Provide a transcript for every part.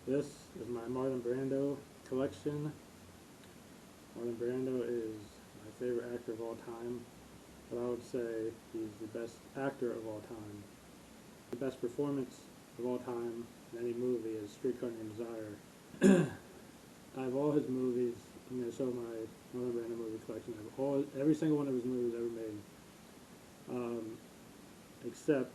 This is my Marlon Brando collection. Marlon Brando is my favorite actor of all time, but I would say he's the best actor of all time. The best performance of all time in any movie is Streetcar Named Desire. I have all his movies. I'm going to show my Marlon Brando movie collection. I have every single one of his movies ever made, except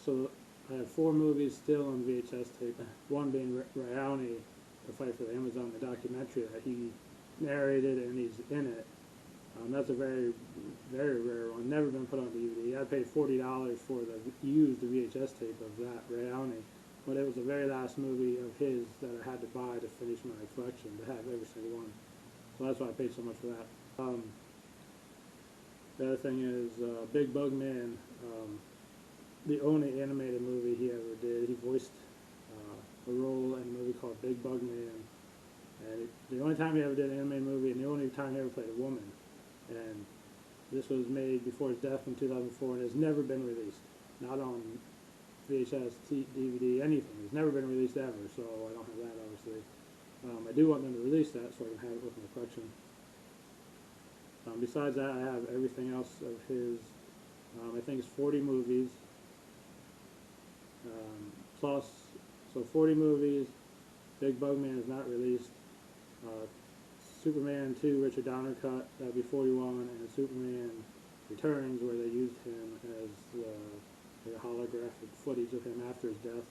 so I have 4 movies still on VHS tape. One being Raoni, The Fight for the Amazon, the documentary that he narrated and he's in it. That's a very, very rare one. Never been put on DVD. I paid $40 for the used VHS tape of that Raoni, but it was the very last movie of his that I had to buy to finish my collection, to have every single one. So that's why I paid so much for that. The other thing is Big Bug Man, the only animated movie he ever did. He voiced a role in a movie called Big Bug Man, and the only time he ever did an animated movie, and the only time he ever played a woman. And this was made before his death in 2004, and has never been released. Not on VHS, DVD, anything. It's never been released ever, so I don't have that, obviously. I do want them to release that so I can have it with my collection. Besides that, I have everything else of his. I think it's 40 movies. Plus, so 40 movies. Big Bug Man is not released. Superman 2 Richard Donner cut, that would be 41, and Superman Returns, where they used him as the holographic footage of him after his death.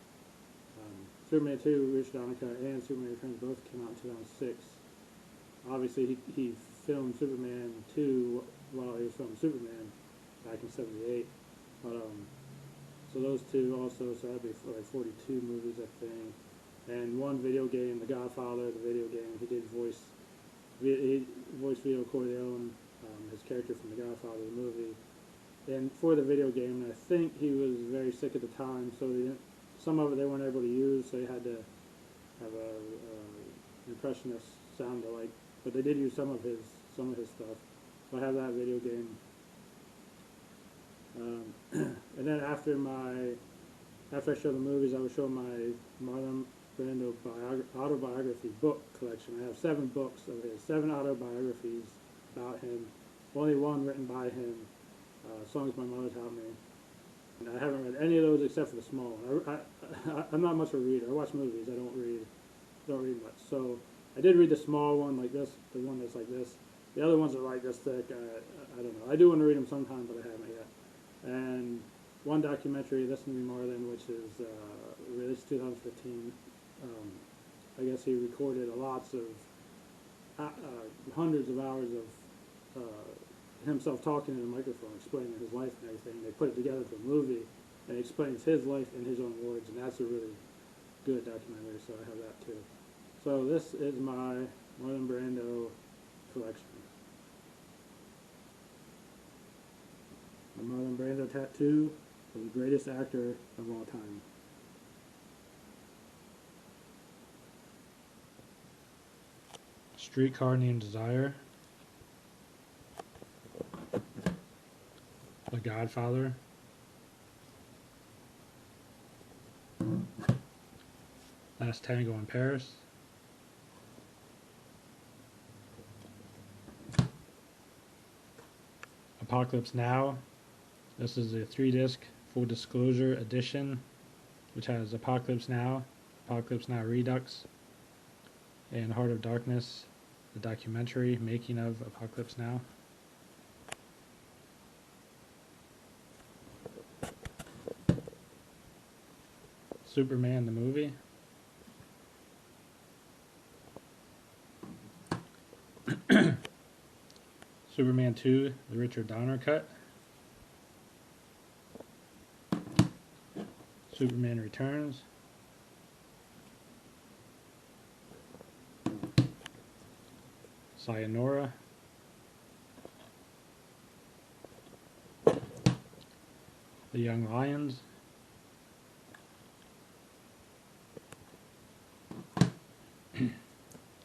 Superman 2 Richard Donner cut and Superman Returns both came out in 2006. Obviously, he filmed Superman 2 while he was filming Superman back in '78. But so those two also, so that'd be like 42 movies, I think. And one video game, The Godfather, the video game. He voiced Vito Corleone, his character from The Godfather, the movie. And for the video game, and I think he was very sick at the time, so some of it they weren't able to use, so they had to have a impressionist sound alike. But they did use some of his stuff. So I have that video game. And then after I show the movies, I would show my Marlon Brando autobiography book collection. I have 7 books of his, 7 autobiographies about him. Only one written by him. Songs my mother taught me. And I haven't read any of those except for the small one. I'm not much of a reader. I watch movies. I don't read much. So I did read the small one like this, the one that's like this. The other ones are like this thick. I don't know. I do want to read them sometime, but I haven't yet. And one documentary, Listen to Me Marlon, which is released 2015. I guess he recorded lots of hundreds of hours of himself talking in a microphone, explaining his life and everything. They put it together to a movie, and explains his life in his own words, and that's a really good documentary, so I have that too. So this is my Marlon Brando collection. A Marlon Brando tattoo of the greatest actor of all time. Streetcar Named Desire. The Godfather. Last Tango in Paris. Apocalypse Now. This is a 3-disc full disclosure edition, which has Apocalypse Now Redux, and Heart of Darkness, the documentary making of Apocalypse Now. Superman the movie. Superman 2, the Richard Donner cut. Superman Returns. Sayonara. The Young Lions.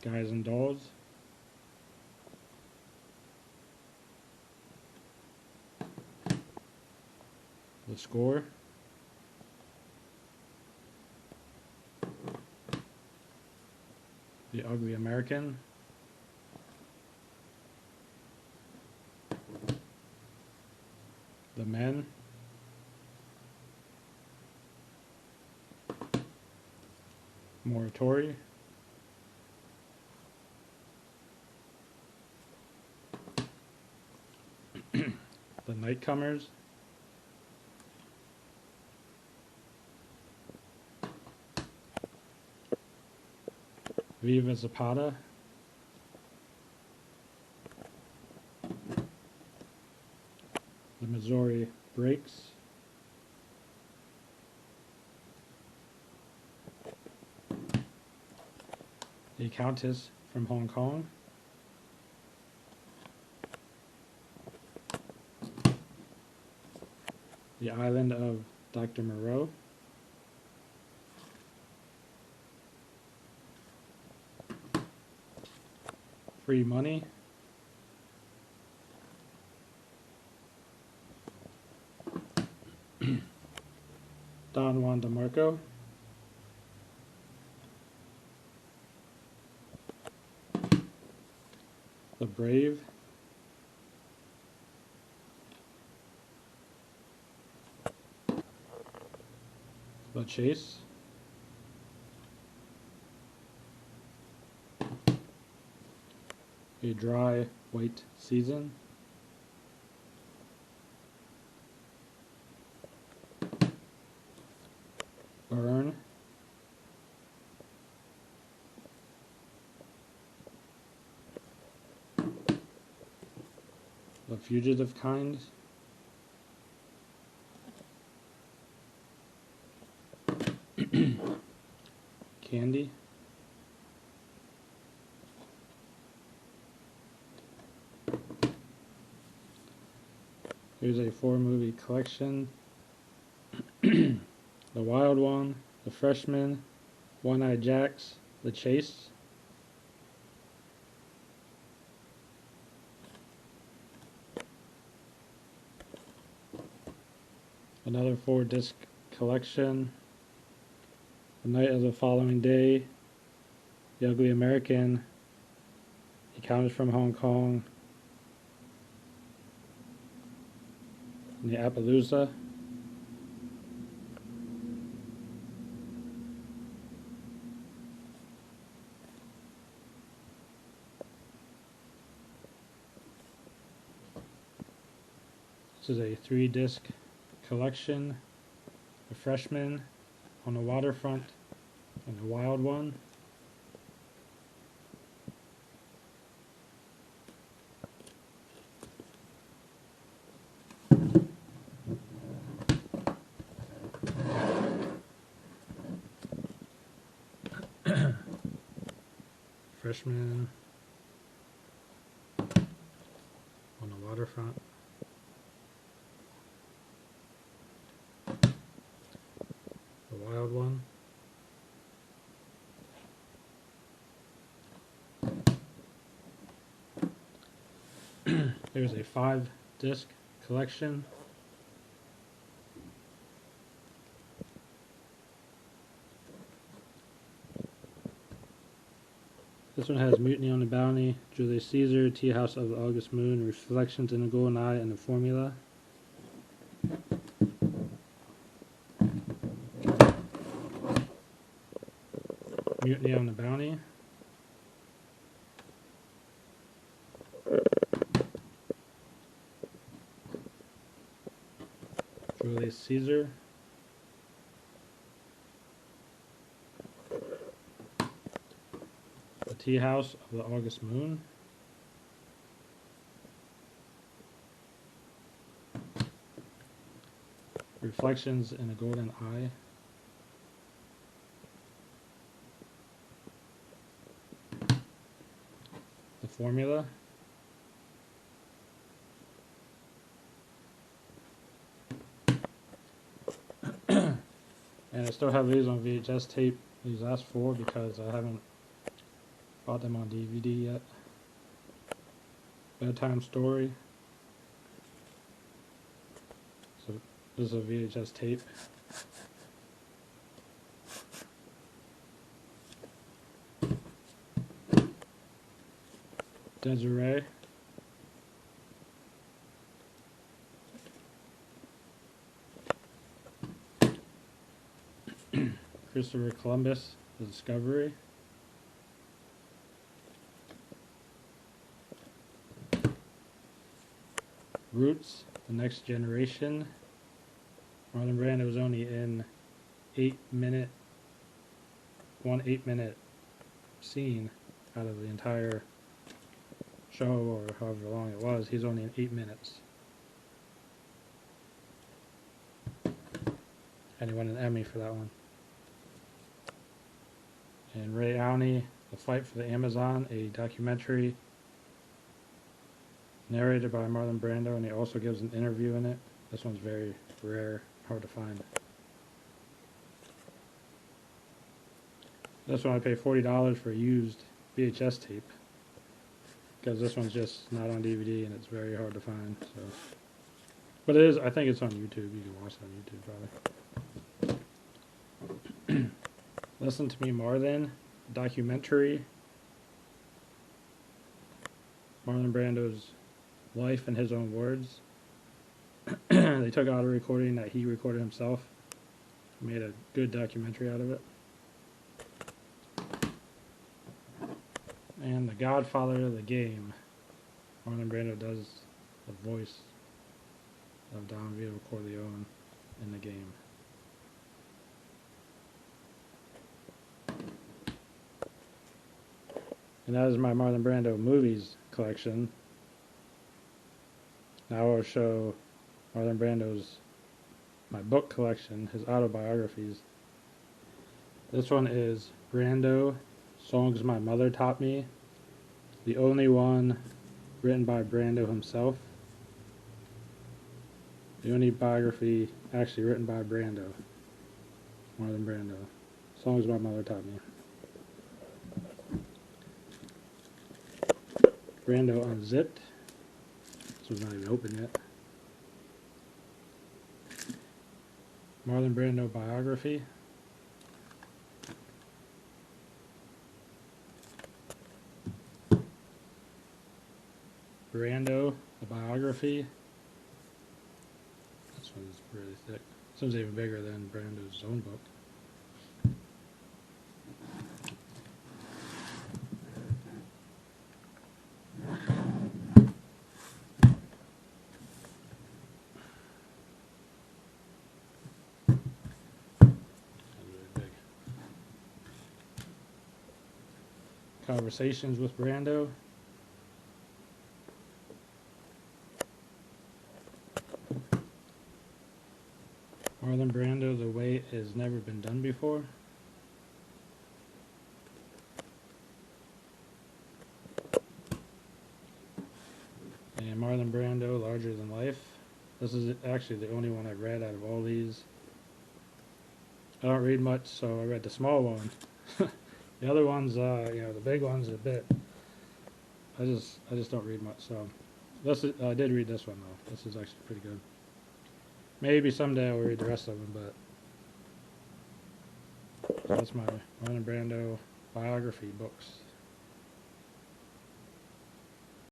Guys and Dolls. The Score. The Ugly American, The Men, Morituri, The Nightcomers, Viva Zapata, The Missouri Breaks, The Countess from Hong Kong, The Island of Dr. Moreau, Free Money, Don Juan DeMarco, The Brave, The Chase, A Dry White Season, Burn, The Fugitive Kind, Candy, here's a 4-movie collection, The Wild One, The Freshman, One-Eyed Jacks, The Chase, another 4-disc collection, The Night of the Following Day, The Ugly American, The Countess from Hong Kong, and The Appaloosa. This is a 3-disc collection, The Freshman, On the Waterfront, and The Wild One. Freshman, On the Waterfront, The Wild One, there's a 5-disc collection, this one has Mutiny on the Bounty, Julius Caesar, Teahouse of the August Moon, Reflections in the Golden Eye, and The Formula. Mutiny on the Bounty, Julius Caesar, The Teahouse of the August Moon, Reflections in the Golden Eye, The Formula, and I still have these on VHS tape, these last 4, because I haven't bought them on DVD yet. Bedtime Story. So this is a VHS tape. Désirée. Christopher Columbus, The Discovery. Roots, The Next Generation. Marlon Brando was only in one 8-minute scene out of the entire show, or however long it was. He's only in 8 minutes. And he won an Emmy for that one. And Ray Downey, The Fight for the Amazon, a documentary narrated by Marlon Brando, and he also gives an interview in it. This one's very rare, hard to find. This one I paid $40 for a used VHS tape, because this one's just not on DVD and it's very hard to find. So, but it is. I think it's on YouTube. You can watch it on YouTube probably. Listen to Me Marlon, documentary. Marlon Brando's life in his own words. They took out a recording that he recorded himself, made a good documentary out of it. And The Godfather, the game. Marlon Brando does the voice of Don Vito Corleone in the game. And that is my Marlon Brando movies collection. Now I'll show Marlon Brando's, my book collection, his autobiographies. This one is Brando, Songs My Mother Taught Me. The only one written by Brando himself. The only biography actually written by Brando. Marlon Brando. Songs My Mother Taught Me. Brando Unzipped. This one's not even open yet. Marlon Brando biography. Brando, the biography. This one's really thick. This one's even bigger than Brando's own book. Conversations with Brando. Marlon Brando, The Way It Has Never Been Done Before. And Marlon Brando, Larger Than Life. This is actually the only one I've read out of all these. I don't read much, so I read the small one. The other ones, the big ones a bit. I just don't read much. So, I did read this one though. This is actually pretty good. Maybe someday I'll read the rest of them, but that's my Marlon Brando biography books.